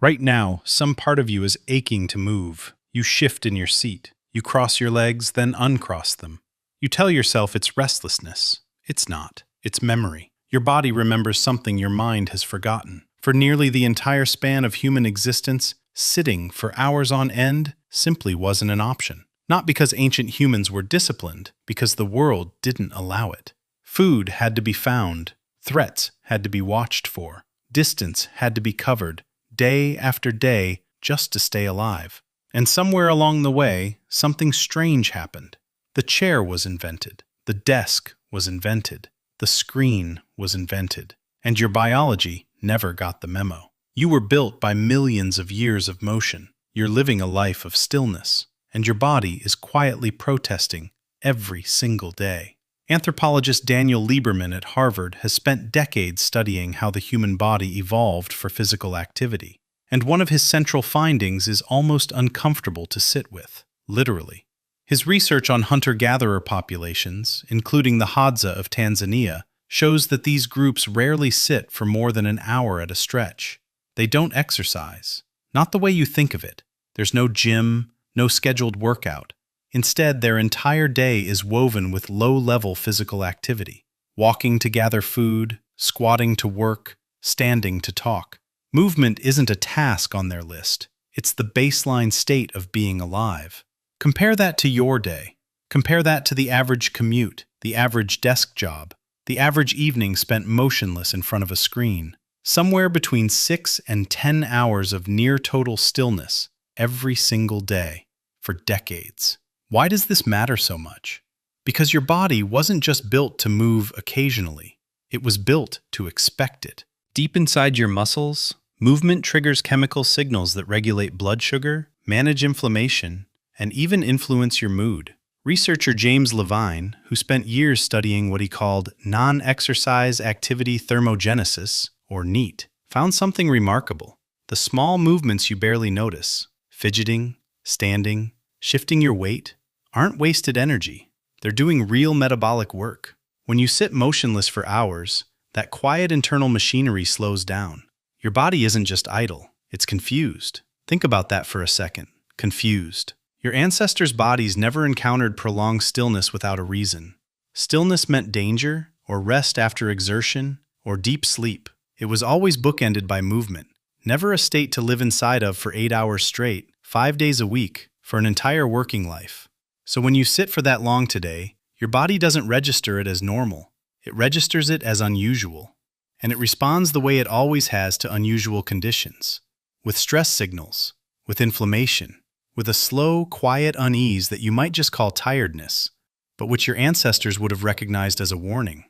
Right now, some part of you is aching to move. You shift in your seat. You cross your legs, then uncross them. You tell yourself it's restlessness. It's not. It's memory. Your body remembers something your mind has forgotten. For nearly the entire span of human existence, sitting for hours on end simply wasn't an option. Not because ancient humans were disciplined, because the world didn't allow it. Food had to be found. Threats had to be watched for. Distance had to be covered, day after day, just to stay alive. And somewhere along the way, something strange happened. The chair was invented. The desk was invented. The screen was invented. And your biology never got the memo. You were built by millions of years of motion. You're living a life of stillness. And your body is quietly protesting every single day. Anthropologist Daniel Lieberman at Harvard has spent decades studying how the human body evolved for physical activity. And one of his central findings is almost uncomfortable to sit with, literally. His research on hunter-gatherer populations, including the Hadza of Tanzania, shows that these groups rarely sit for more than an hour at a stretch. They don't exercise. Not the way you think of it. There's no gym, no scheduled workout. Instead, their entire day is woven with low-level physical activity. Walking to gather food, squatting to work, standing to talk. Movement isn't a task on their list. It's the baseline state of being alive. Compare that to your day. Compare that to the average commute, the average desk job, the average evening spent motionless in front of a screen. Somewhere between 6 and 10 hours of near-total stillness every single day for decades. Why does this matter so much? Because your body wasn't just built to move occasionally. It was built to expect it. Deep inside your muscles, movement triggers chemical signals that regulate blood sugar, manage inflammation, and even influence your mood. Researcher James Levine, who spent years studying what he called non-exercise activity thermogenesis, or NEAT, found something remarkable. The small movements you barely notice, fidgeting, standing, shifting your weight, aren't wasted energy. They're doing real metabolic work. When you sit motionless for hours, that quiet internal machinery slows down. Your body isn't just idle, it's confused. Think about that for a second. Confused. Your ancestors' bodies never encountered prolonged stillness without a reason. Stillness meant danger, or rest after exertion, or deep sleep. It was always bookended by movement. Never a state to live inside of for 8 hours straight, 5 days a week, for an entire working life. So when you sit for that long today, your body doesn't register it as normal. It registers it as unusual. And it responds the way it always has to unusual conditions. With stress signals, with inflammation, with a slow, quiet unease that you might just call tiredness, but which your ancestors would have recognized as a warning.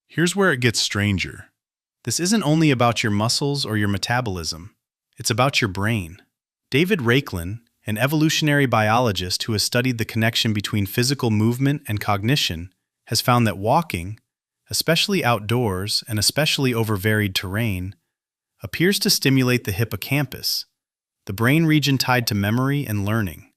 Here's where it gets stranger. This isn't only about your muscles or your metabolism. It's about your brain. David Raichlen, an evolutionary biologist who has studied the connection between physical movement and cognition, has found that walking, especially outdoors and especially over varied terrain, appears to stimulate the hippocampus, the brain region tied to memory and learning.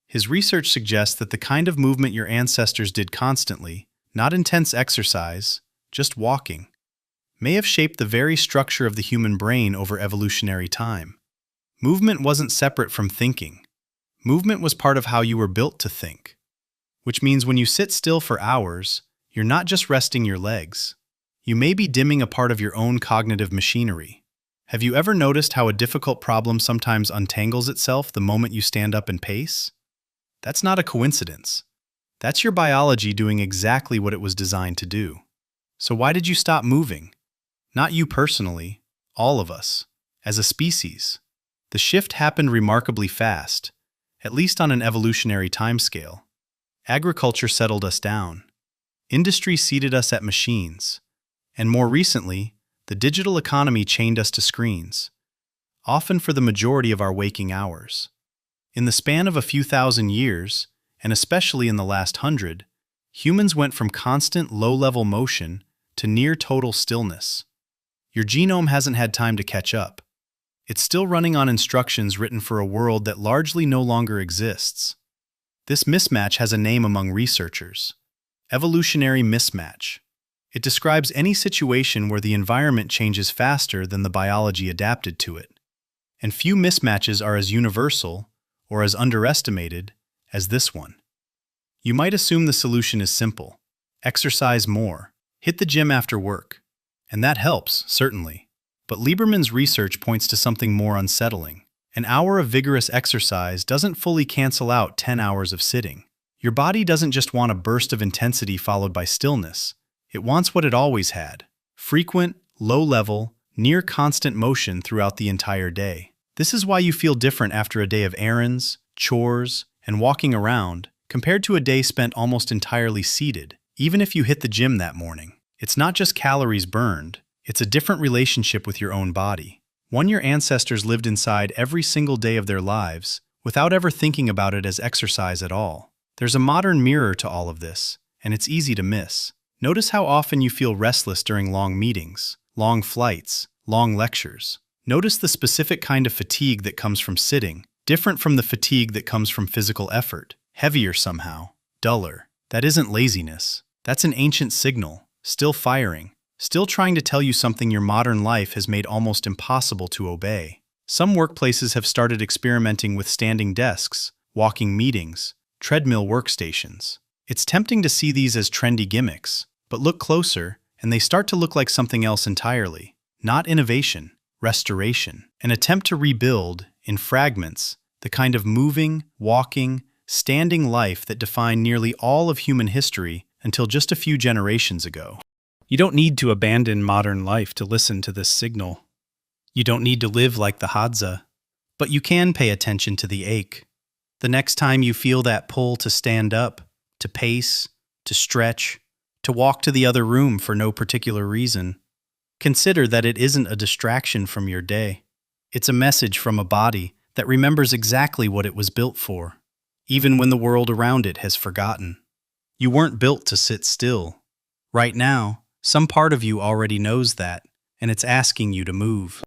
His research suggests that the kind of movement your ancestors did constantly, not intense exercise, just walking, may have shaped the very structure of the human brain over evolutionary time. Movement wasn't separate from thinking. Movement was part of how you were built to think. Which means when you sit still for hours, you're not just resting your legs. You may be dimming a part of your own cognitive machinery. Have you ever noticed how a difficult problem sometimes untangles itself the moment you stand up and pace? That's not a coincidence. That's your biology doing exactly what it was designed to do. So why did you stop moving? Not you personally, all of us, as a species. The shift happened remarkably fast, at least on an evolutionary timescale. Agriculture settled us down. Industry seated us at machines. And more recently, the digital economy chained us to screens, often for the majority of our waking hours. In the span of a few thousand years, and especially in the last 100, humans went from constant low-level motion to near-total stillness. Your genome hasn't had time to catch up. It's still running on instructions written for a world that largely no longer exists. This mismatch has a name among researchers: evolutionary mismatch. It describes any situation where the environment changes faster than the biology adapted to it. and few mismatches are as universal or as underestimated as this one. You might assume the solution is simple: exercise more, hit the gym after work. And that helps, certainly. But Lieberman's research points to something more unsettling. An hour of vigorous exercise doesn't fully cancel out 10 hours of sitting. Your body doesn't just want a burst of intensity followed by stillness. It wants what it always had: frequent, low-level, near-constant motion throughout the entire day. This is why you feel different after a day of errands, chores, and walking around, compared to a day spent almost entirely seated, even if you hit the gym that morning. It's not just calories burned, it's a different relationship with your own body. One your ancestors lived inside every single day of their lives, without ever thinking about it as exercise at all. There's a modern mirror to all of this, and it's easy to miss. Notice how often you feel restless during long meetings, long flights, long lectures. Notice the specific kind of fatigue that comes from sitting, different from the fatigue that comes from physical effort, heavier somehow, duller. That isn't laziness. That's an ancient signal, still firing, still trying to tell you something your modern life has made almost impossible to obey. Some workplaces have started experimenting with standing desks, walking meetings, treadmill workstations. It's tempting to see these as trendy gimmicks, but look closer, and they start to look like something else entirely. Not innovation, restoration. An attempt to rebuild, in fragments, the kind of moving, walking, standing life that defined nearly all of human history until just a few generations ago. You don't need to abandon modern life to listen to this signal. You don't need to live like the Hadza, but you can pay attention to the ache. The next time you feel that pull to stand up, to pace, to stretch, to walk to the other room for no particular reason, consider that it isn't a distraction from your day. It's a message from a body that remembers exactly what it was built for, even when the world around it has forgotten. You weren't built to sit still. Right now, some part of you already knows that, and it's asking you to move.